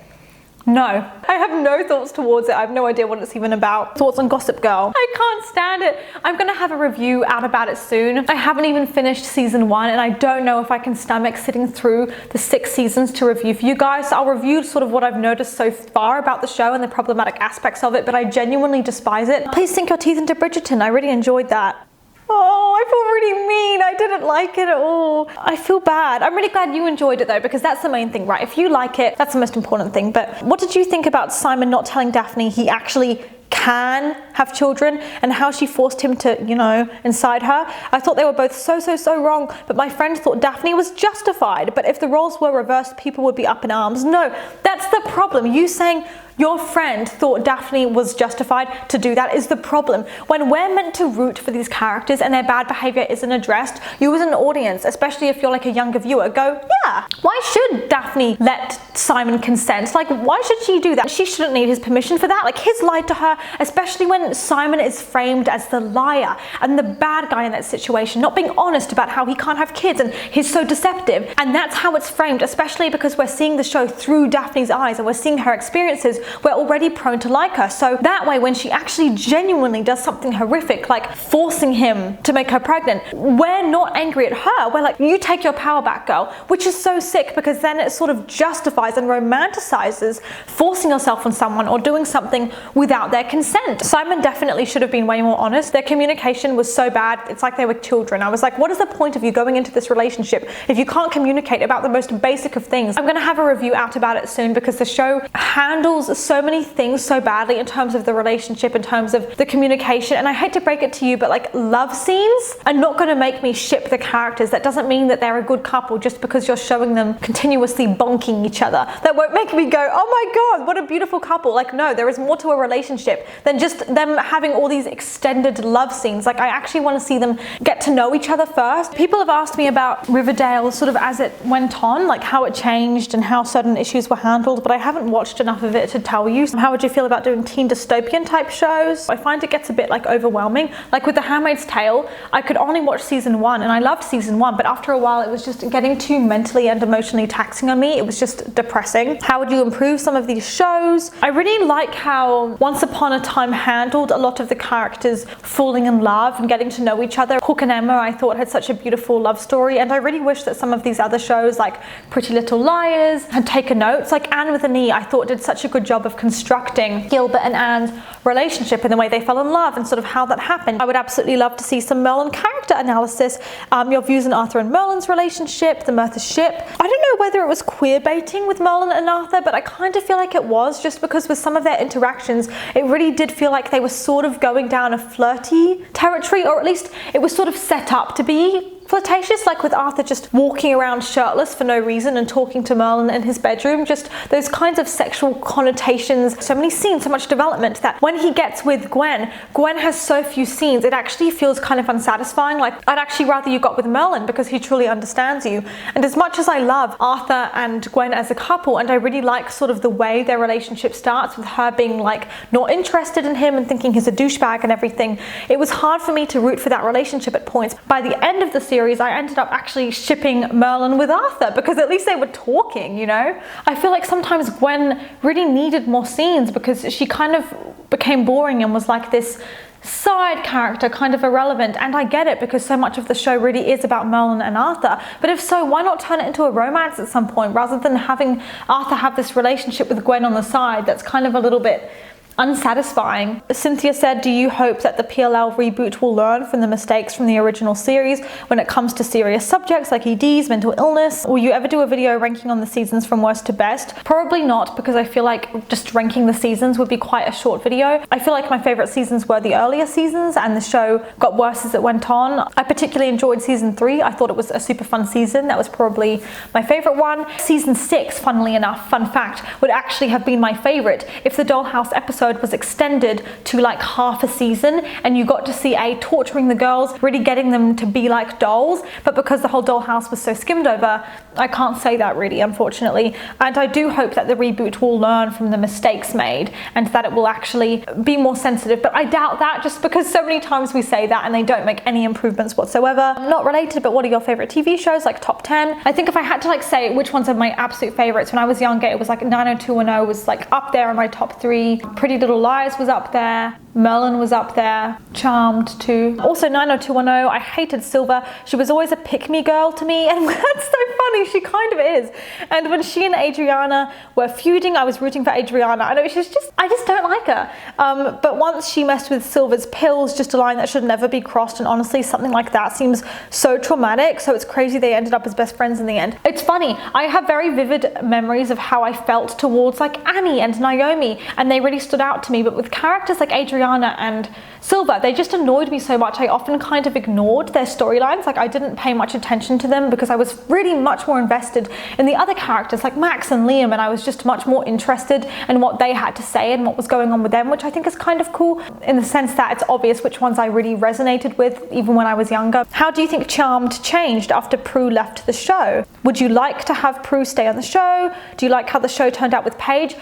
No, I have no thoughts towards it. I have no idea what it's even about. Thoughts on Gossip Girl? I can't stand it. I'm gonna have a review out about it soon. I haven't even finished season 1, and I don't know if I can stomach sitting through the 6 seasons to review for you guys. So I'll review sort of what I've noticed so far about the show and the problematic aspects of it, but I genuinely despise it. Please sink your teeth into Bridgerton. I really enjoyed that. Oh, I feel really mean. I didn't like it at all. I feel bad. I'm really glad you enjoyed it though, because that's the main thing, right? If you like it, that's the most important thing. But what did you think about Simon not telling Daphne he actually can have children and how she forced him to, you know, inside her. I thought they were both so wrong, but my friend thought Daphne was justified. But if the roles were reversed, people would be up in arms. No, that's the problem. You saying your friend thought Daphne was justified to do that is the problem. When we're meant to root for these characters and their bad behavior isn't addressed, you as an audience, especially if you're like a younger viewer, go, yeah, why should Daphne let Simon consent? Like, why should she do that? She shouldn't need his permission for that. Like, he's lied to her, especially when Simon is framed as the liar and the bad guy in that situation, not being honest about how he can't have kids and he's so deceptive. And that's how it's framed, especially because we're seeing the show through Daphne's eyes and we're seeing her experiences. We're already prone to like her. So that way, when she actually genuinely does something horrific, like forcing him to make her pregnant, we're not angry at her. We're like, you take your power back, girl, which is so sick because then it sort of justifies and romanticizes forcing yourself on someone or doing something without their consent. Simon definitely should have been way more honest. Their communication was so bad. It's like they were children. I was like, what is the point of you going into this relationship if you can't communicate about the most basic of things? I'm going to have a review out about it soon because the show handles so many things so badly in terms of the relationship, in terms of the communication. And I hate to break it to you, but like, love scenes are not going to make me ship the characters. That doesn't mean that they're a good couple just because you're showing them continuously bonking each other. That won't make me go, oh my god, what a beautiful couple. Like, no, there is more to a relationship than just them having all these extended love scenes. Like, I actually want to see them get to know each other first. People have asked me about Riverdale sort of as it went on, like how it changed and how certain issues were handled, but I haven't watched enough of it to tell you. How would you feel about doing teen dystopian type shows? I find it gets a bit like overwhelming. Like with The Handmaid's Tale, I could only watch season 1 and I loved season 1, but after a while it was just getting too mentally and emotionally taxing on me. It was just depressing. How would you improve some of these shows? I really like how Once Upon a Time handled a lot of the characters falling in love and getting to know each other. Hook and Emma, I thought, had such a beautiful love story, and I really wish that some of these other shows like Pretty Little Liars had taken notes. Like Anne with an E, I thought did such a good job of constructing Gilbert and Anne's relationship and the way they fell in love and sort of how that happened. I would absolutely love to see some Merlin character analysis, your views on Arthur and Merlin's relationship, the Merthyr ship. I don't know whether it was queer baiting with Merlin and Arthur, but I kind of feel like it was, just because with some of their interactions, it really did feel like they were sort of going down a flirty territory, or at least it was sort of set up to be flirtatious, like with Arthur just walking around shirtless for no reason and talking to Merlin in his bedroom. Just those kinds of sexual connotations. So many scenes, so much development, that when he gets with Gwen, Gwen has so few scenes, it actually feels kind of unsatisfying. Like, I'd actually rather you got with Merlin because he truly understands you. And as much as I love Arthur and Gwen as a couple, and I really like sort of the way their relationship starts with her being like not interested in him and thinking he's a douchebag and everything, it was hard for me to root for that relationship at points. By the end of the series, I ended up actually shipping Merlin with Arthur because at least they were talking, you know? I feel like sometimes Gwen really needed more scenes because she kind of became boring and was like this side character, kind of irrelevant. And I get it because so much of the show really is about Merlin and Arthur. But if so, why not turn it into a romance at some point rather than having Arthur have this relationship with Gwen on the side that's kind of a little bit unsatisfying. Cynthia said, do you hope that the PLL reboot will learn from the mistakes from the original series when it comes to serious subjects like EDs, mental illness? Will you ever do a video ranking on the seasons from worst to best? Probably not, because I feel like just ranking the seasons would be quite a short video. I feel like my favorite seasons were the earlier seasons, and the show got worse as it went on. I particularly enjoyed season 3. I thought it was a super fun season. That was probably my favorite one. Season 6, funnily enough, fun fact, would actually have been my favorite if the Dollhouse episode was extended to like half a season and you got to see A, torturing the girls, really getting them to be like dolls. But because the whole Dollhouse was so skimmed over, I can't say that really, unfortunately. And I do hope that the reboot will learn from the mistakes made and that it will actually be more sensitive, but I doubt that, just because so many times we say that and they don't make any improvements whatsoever. Not related, but what are your favorite TV shows, like top 10? I think if I had to like say which ones are my absolute favorites, when I was younger it was like 90210 was like up there in my top 3. Pretty Little Lies was up there. Merlin was up there. Charmed too. Also 90210, I hated Silver. She was always a pick-me girl to me, and that's so funny, she kind of is. And when she and Adriana were feuding, I was rooting for Adriana. I know I just don't like her. But once she messed with Silver's pills, just a line that should never be crossed, and honestly something like that seems so traumatic, so it's crazy they ended up as best friends in the end. It's funny, I have very vivid memories of how I felt towards like Annie and Naomi, and they really stood out out to me, but with characters like Adriana and Silver, they just annoyed me so much. I often kind of ignored their storylines. Like I didn't pay much attention to them because I was really much more invested in the other characters like Max and Liam, and I was just much more interested in what they had to say and what was going on with them, which I think is kind of cool in the sense that it's obvious which ones I really resonated with even when I was younger. How do you think Charmed changed after Prue left the show? Would you like to have Prue stay on the show? Do you like how the show turned out with Paige?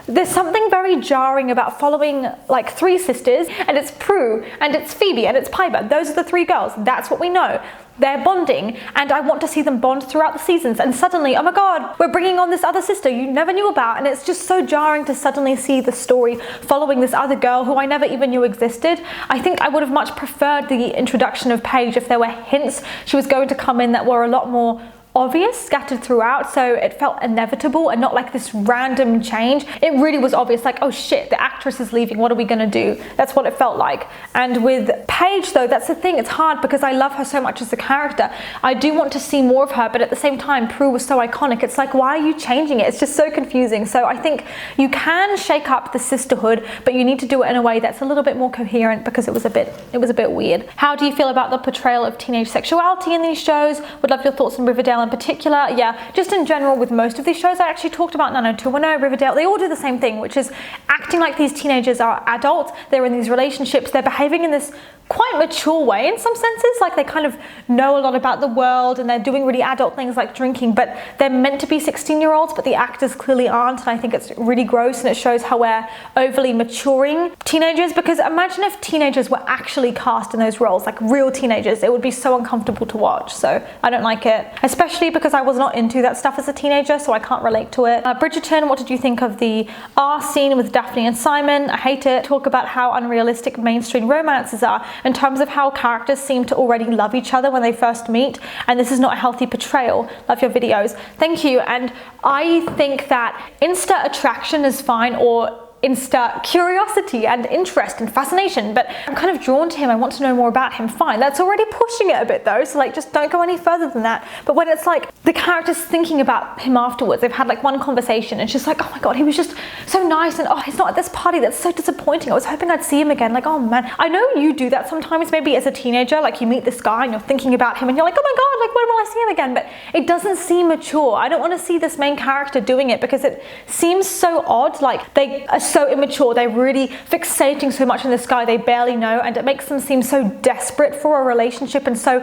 There's something very jarring about following like three sisters, and it's Prue and it's Phoebe and it's Piper. Those are the three girls. That's what we know. They're bonding, and I want to see them bond throughout the seasons, and suddenly, oh my god, we're bringing on this other sister you never knew about, and it's just so jarring to suddenly see the story following this other girl who I never even knew existed. I think I would have much preferred the introduction of Paige if there were hints she was going to come in that were a lot more obvious, scattered throughout, so it felt inevitable and not like this random change. It really was obvious, like, oh shit, the actress is leaving, what are we gonna do? That's what it felt like. And with Paige though, that's the thing, it's hard because I love her so much as a character. I do want to see more of her, but at the same time, Prue was so iconic. It's like, why are you changing it? It's just so confusing. So I think you can shake up the sisterhood, but you need to do it in a way that's a little bit more coherent because it was a bit weird. How do you feel about the portrayal of teenage sexuality in these shows? Would love your thoughts on Riverdale in particular. Yeah, just in general with most of these shows. I actually talked about 90210, Riverdale. They all do the same thing, which is acting like these teenagers are adults. They're in these relationships. They're behaving in this quite mature way in some senses, like they kind of know a lot about the world and they're doing really adult things like drinking, but they're meant to be 16-year-olds, but the actors clearly aren't, and I think it's really gross, and it shows how we're overly maturing teenagers. Because imagine if teenagers were actually cast in those roles, like real teenagers, it would be so uncomfortable to watch. So I don't like it, especially because I was not into that stuff as a teenager, so I can't relate to it. Bridgerton, what did you think of the R scene with Daphne and Simon? I hate it. Talk about how unrealistic mainstream romances are in terms of how characters seem to already love each other when they first meet, and this is not a healthy portrayal. Love your videos. Thank you. And I think that insta attraction is fine, or insta curiosity and interest and fascination, but I'm kind of drawn to him, I want to know more about him, fine. That's already pushing it a bit though, so like just don't go any further than that. But when it's like the character's thinking about him afterwards, they've had like one conversation and it's just like, oh my god, he was just so nice, and oh, he's not at this party, that's so disappointing, I was hoping I'd see him again. Like, oh man, I know you do that sometimes, maybe as a teenager, like you meet this guy and you're thinking about him and you're like, oh my god, like when will I see him again? But it doesn't seem mature. I don't want to see this main character doing it because it seems so odd, like they are so immature, they're really fixating so much on this guy they barely know, and it makes them seem so desperate for a relationship and so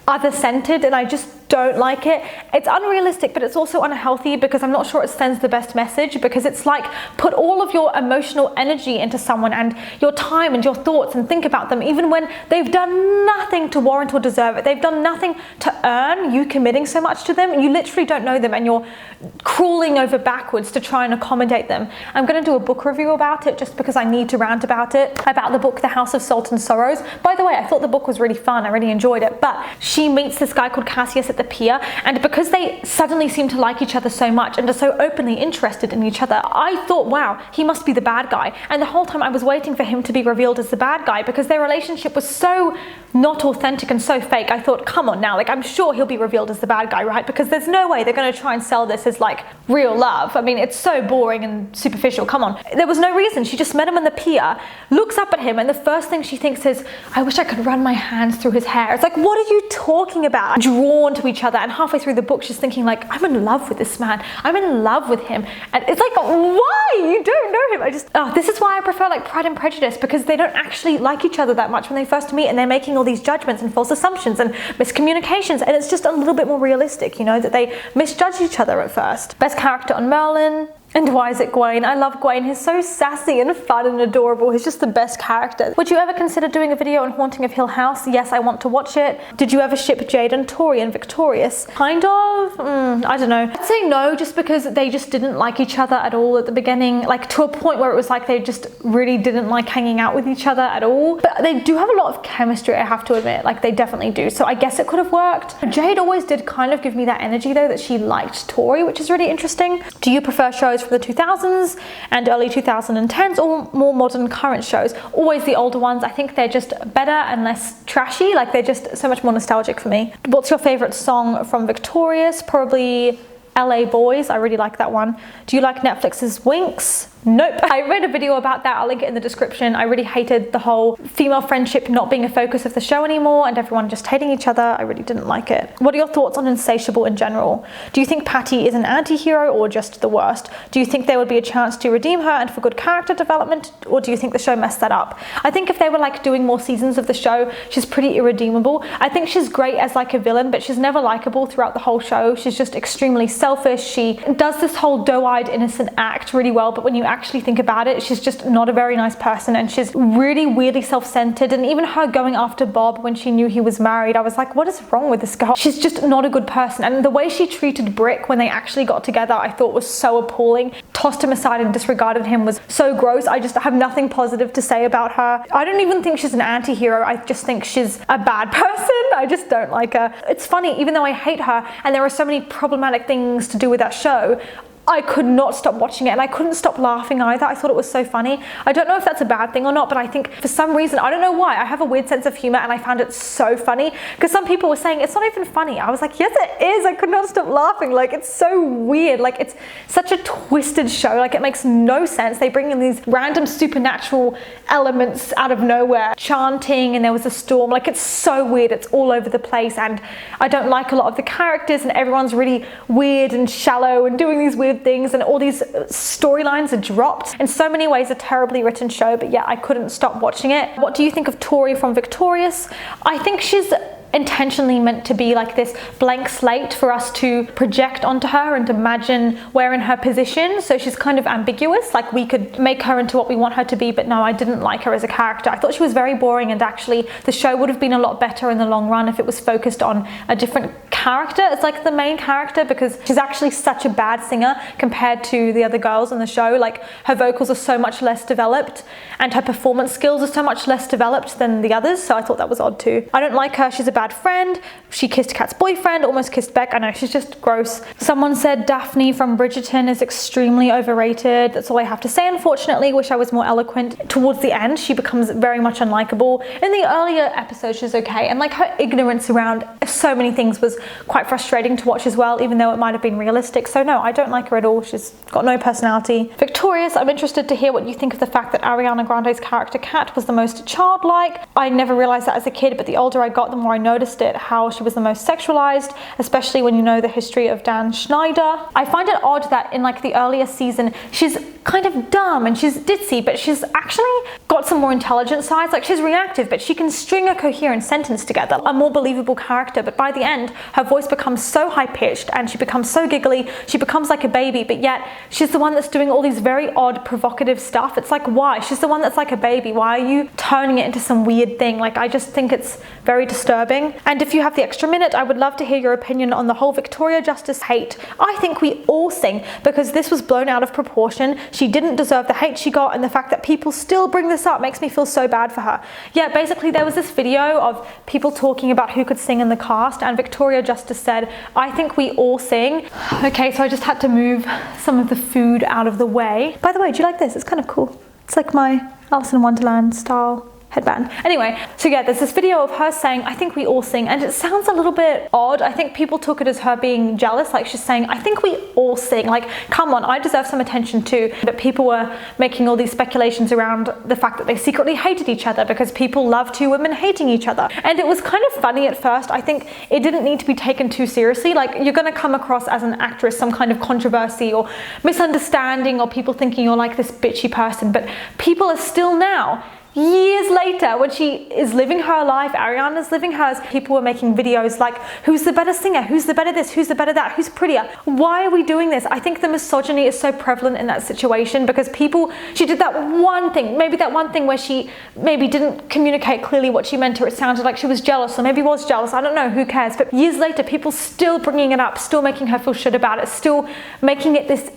other-centered, and I just don't like it. It's unrealistic, but it's also unhealthy because I'm not sure it sends the best message, because it's like, put all of your emotional energy into someone and your time and your thoughts and think about them even when they've done nothing to warrant or deserve it. They've done nothing to earn you committing so much to them. You literally don't know them and you're crawling over backwards to try and accommodate them. I'm going to do a book review about it just because I need to rant about it, about the book The House of Salt and Sorrows. By the way, I thought the book was really fun, I really enjoyed it, but she meets this guy called Cassius at the pier, and because they suddenly seem to like each other so much and are so openly interested in each other, I thought, wow, he must be the bad guy. And the whole time I was waiting for him to be revealed as the bad guy because their relationship was so not authentic and so fake. I thought, come on now, like I'm sure he'll be revealed as the bad guy, right? Because there's no way they're going to try and sell this as like real love. I mean, it's so boring and superficial, come on. There was no reason. She just met him on the pier, looks up at him, and the first thing she thinks is, I wish I could run my hands through his hair. It's like, what are you talking about? Drawn to each other, and halfway through the book she's thinking like, I'm in love with this man, I'm in love with him, and it's like, why? You don't know him. This is why I prefer like Pride and Prejudice, because they don't actually like each other that much when they first meet, and they're making all these judgments and false assumptions and miscommunications, and it's just a little bit more realistic, you know, that they misjudge each other at first. Best character on Merlin. And why is it Gwen? I love Gwen. He's so sassy and fun and adorable. He's just the best character. Would you ever consider doing a video on Haunting of Hill House? Yes, I want to watch it. Did you ever ship Jade and Tori and Victorious? Kind of. I don't know. I'd say no, just because they just didn't like each other at all at the beginning. Like to a point where it was like they just really didn't like hanging out with each other at all. But they do have a lot of chemistry, I have to admit. Like they definitely do. So I guess it could have worked. Jade always did kind of give me that energy though, that she liked Tori, which is really interesting. Do you prefer shows from the 2000s and early 2010s or more modern current shows? Always the older ones. I think they're just better and less trashy. Like they're just so much more nostalgic for me. What's your favorite song from Victorious? Probably LA Boys. I really like that one. Do you like Netflix's Winx? Nope. I read a video about that. I'll link it in the description. I really hated the whole female friendship not being a focus of the show anymore and everyone just hating each other. I really didn't like it. What are your thoughts on Insatiable in general? Do you think Patty is an anti-hero or just the worst? Do you think there would be a chance to redeem her and for good character development, or do you think the show messed that up? I think if they were like doing more seasons of the show, she's pretty irredeemable. I think she's great as like a villain, but she's never likable throughout the whole show. She's just extremely selfish. She does this whole doe-eyed innocent act really well, but when you actually think about it, she's just not a very nice person, and she's really weirdly self-centered. And even her going after Bob when she knew he was married, I was like, what is wrong with this girl? She's just not a good person. And the way she treated Brick when they actually got together, I thought was so appalling. Tossed him aside and disregarded him was so gross. I just have nothing positive to say about her. I don't even think she's an anti-hero. I just think she's a bad person. I just don't like her. It's funny, even though I hate her and there are so many problematic things to do with that show, I could not stop watching it, and I couldn't stop laughing either. I thought it was so funny. I don't know if that's a bad thing or not, but I think for some reason, I don't know why, I have a weird sense of humor and I found it so funny, because some people were saying it's not even funny. I was like, yes it is. I could not stop laughing. Like, it's so weird. Like, it's such a twisted show. Like, it makes no sense. They bring in these random supernatural elements out of nowhere, chanting, and there was a storm. Like, it's so weird. It's all over the place, and I don't like a lot of the characters, and everyone's really weird and shallow and doing these weird things, and all these storylines are dropped. In so many ways, a terribly written show, but yeah, I couldn't stop watching it. What do you think of Tori from Victorious? I think she's intentionally meant to be like this blank slate for us to project onto her and imagine we're in her position. So she's kind of ambiguous, like we could make her into what we want her to be, but no, I didn't like her as a character. I thought she was very boring, and actually the show would have been a lot better in the long run if it was focused on a different character. It's like the main character, because she's actually such a bad singer compared to the other girls in the show. Like, her vocals are so much less developed and her performance skills are so much less developed than the others, so I thought that was odd too. I don't like her. She's a bad friend. She kissed Kat's boyfriend, almost kissed Beck. I know, she's just gross. Someone said Daphne from Bridgerton is extremely overrated. That's all I have to say, unfortunately. Wish I was more eloquent. Towards the end, she becomes very much unlikable. In the earlier episodes, she's okay, and like her ignorance around so many things was quite frustrating to watch as well, even though it might have been realistic. So no, I don't like her at all. She's got no personality. Victorious, I'm interested to hear what you think of the fact that Ariana Grande's character Kat was the most childlike. I never realized that as a kid, but the older I got, the more I noticed it, how she was the most sexualized, especially when you know the history of Dan Schneider. I find it odd that in like the earlier season, she's kind of dumb and she's ditzy, but she's actually got some more intelligent sides. Like, she's reactive, but she can string a coherent sentence together. A more believable character, but by the end, her voice becomes so high-pitched and she becomes so giggly. She becomes like a baby, but yet she's the one that's doing all these very odd, provocative stuff. It's like, why? She's the one that's like a baby. Why are you turning it into some weird thing? Like, I just think it's very disturbing. And if you have the extra minute, I would love to hear your opinion on the whole Victoria Justice hate. I think we all sing, because this was blown out of proportion. She didn't deserve the hate she got, and the fact that people still bring this up makes me feel so bad for her. Yeah, basically there was this video of people talking about who could sing in the cast, and Victoria Justice said, I think we all sing. Okay, so I just had to move some of the food out of the way. By the way, do you like this? It's kind of cool. It's like my Alice in Wonderland style headband. Anyway, so yeah, there's this video of her saying, I think we all sing, and it sounds a little bit odd. I think people took it as her being jealous, like she's saying, I think we all sing. Like, come on, I deserve some attention too. But people were making all these speculations around the fact that they secretly hated each other, because people love two women hating each other. And it was kind of funny at first. I think it didn't need to be taken too seriously. Like, you're gonna come across as an actress some kind of controversy or misunderstanding, or people thinking you're like this bitchy person, but people are still now, years later, when she is living her life, Ariana's living hers, people were making videos like, who's the better singer? Who's the better this? Who's the better that? Who's prettier? Why are we doing this? I think the misogyny is so prevalent in that situation, because she did that one thing, maybe that one thing where she maybe didn't communicate clearly what she meant, or it sounded like she was jealous, or maybe was jealous, I don't know, who cares? But years later, people still bringing it up, still making her feel shit about it, still making it this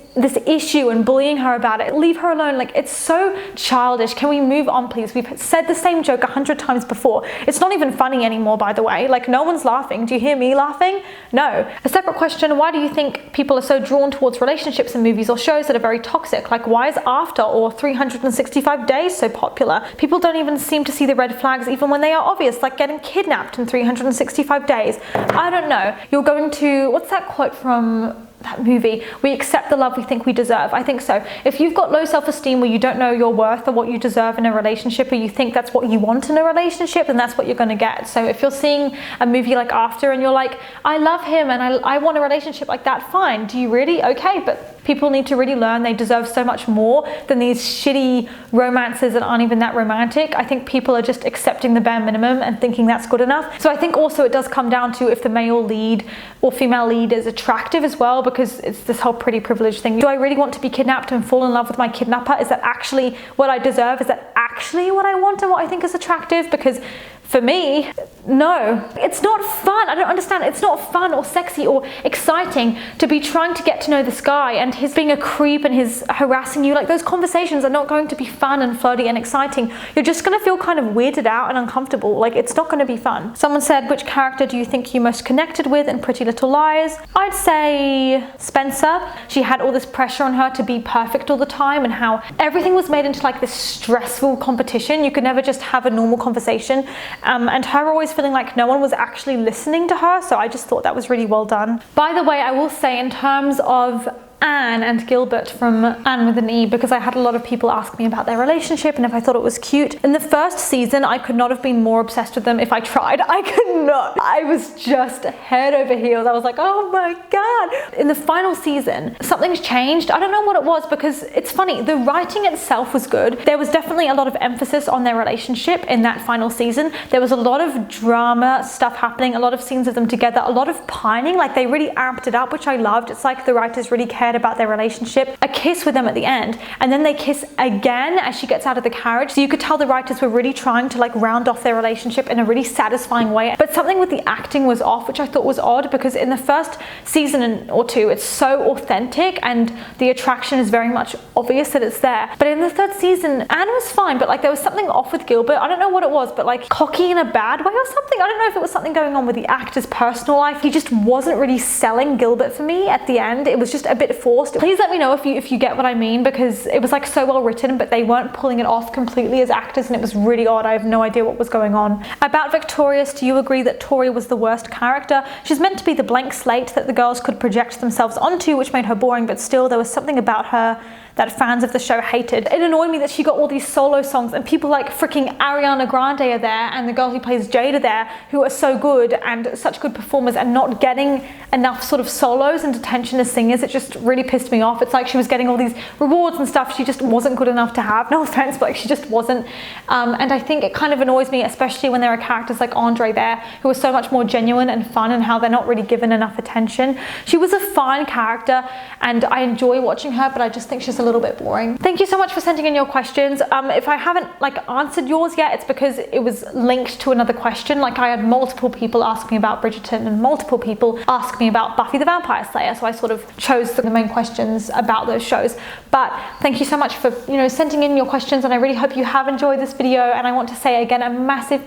issue and bullying her about it. Leave her alone. Like, it's so childish. Can we move on, please? We've said the same joke 100 times before. It's not even funny anymore, by the way. Like, no one's laughing. Do you hear me laughing? No. A separate question, why do you think people are so drawn towards relationships in movies or shows that are very toxic? Like, why is After or 365 Days so popular? People don't even seem to see the red flags even when they are obvious, like getting kidnapped in 365 Days. I don't know. You're going to, what's that quote from that movie, we accept the love we think we deserve. I think so. If you've got low self-esteem where you don't know your worth or what you deserve in a relationship, or you think that's what you want in a relationship, then that's what you're going to get. So if you're seeing a movie like After and you're like, I love him and I want a relationship like that, fine. Do you really? Okay, but people need to really learn they deserve so much more than these shitty romances that aren't even that romantic. I think people are just accepting the bare minimum and thinking that's good enough. So I think also it does come down to if the male lead or female lead is attractive as well, because it's this whole pretty privilege thing. Do I really want to be kidnapped and fall in love with my kidnapper? Is that actually what I deserve? Is that actually what I want and what I think is attractive? Because for me, no, it's not fun. I don't understand. It's not fun or sexy or exciting to be trying to get to know this guy and his being a creep and his harassing you. Like, those conversations are not going to be fun and floaty and exciting. You're just going to feel kind of weirded out and uncomfortable. Like, it's not going to be fun. Someone said, which character do you think you most connected with in Pretty Little Lies? I'd say Spencer. She had all this pressure on her to be perfect all the time, and how everything was made into like this stressful competition. You could never just have a normal conversation. And her always feeling like no one was actually listening to her. So I just thought that was really well done. By the way, I will say, in terms of Anne and Gilbert from Anne with an E, because I had a lot of people ask me about their relationship and if I thought it was cute. In the first season, I could not have been more obsessed with them if I tried. I could not. I was just head over heels. I was like, oh my God. In the final season, something's changed. I don't know what it was, because it's funny. The writing itself was good. There was definitely a lot of emphasis on their relationship in that final season. There was a lot of drama stuff happening, a lot of scenes of them together, a lot of pining. Like, they really amped it up, which I loved. It's like the writers really cared about their relationship. A kiss with them at the end, and then they kiss again as she gets out of the carriage. So you could tell the writers were really trying to like round off their relationship in a really satisfying way. But something with the acting was off, which I thought was odd, because in the first season or two, it's so authentic and the attraction is very much obvious that it's there. But in the third season, Anne was fine, but like there was something off with Gilbert. I don't know what it was, but like cocky in a bad way or something. I don't know if it was something going on with the actor's personal life. He just wasn't really selling Gilbert for me at the end. It was just a bit forced. Please let me know if you get what I mean, because it was like so well written, but they weren't pulling it off completely as actors, and it was really odd. I have no idea what was going on. About Victorious, do you agree that Tori was the worst character? She's meant to be the blank slate that the girls could project themselves onto, which made her boring, but still there was something about her that fans of the show hated. It annoyed me that she got all these solo songs and people like freaking Ariana Grande are there, and the girl who plays Jade are there, who are so good and such good performers, and not getting enough sort of solos and attention as singers. It just really pissed me off. It's like she was getting all these rewards and stuff. She just wasn't good enough to have. No offense, but like she just wasn't. And I think it kind of annoys me, especially when there are characters like Andre there who are so much more genuine and fun, and how they're not really given enough attention. She was a fine character and I enjoy watching her, but I just think she's a little bit boring. Thank you so much for sending in your questions. If I haven't like answered yours yet, it's because it was linked to another question. Like, I had multiple people ask me about Bridgerton and multiple people ask me about Buffy the Vampire Slayer, so I sort of chose the main questions about those shows. But thank you so much for, you know, sending in your questions, and I really hope you have enjoyed this video. And I want to say again a massive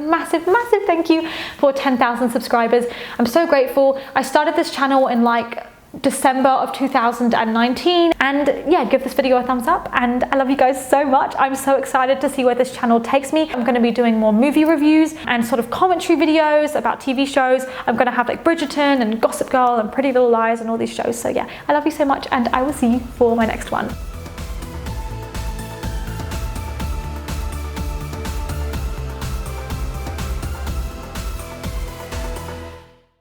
thank you for 10,000 subscribers. I'm so grateful. I started this channel in like December of 2019, and yeah, give this video a thumbs up, and I love you guys so much. I'm so excited to see where this channel takes me. I'm going to be doing more movie reviews and sort of commentary videos about TV shows. I'm going to have like Bridgerton and Gossip Girl and Pretty Little Lies and all these shows. So yeah, I love you so much, and I will see you for my next one.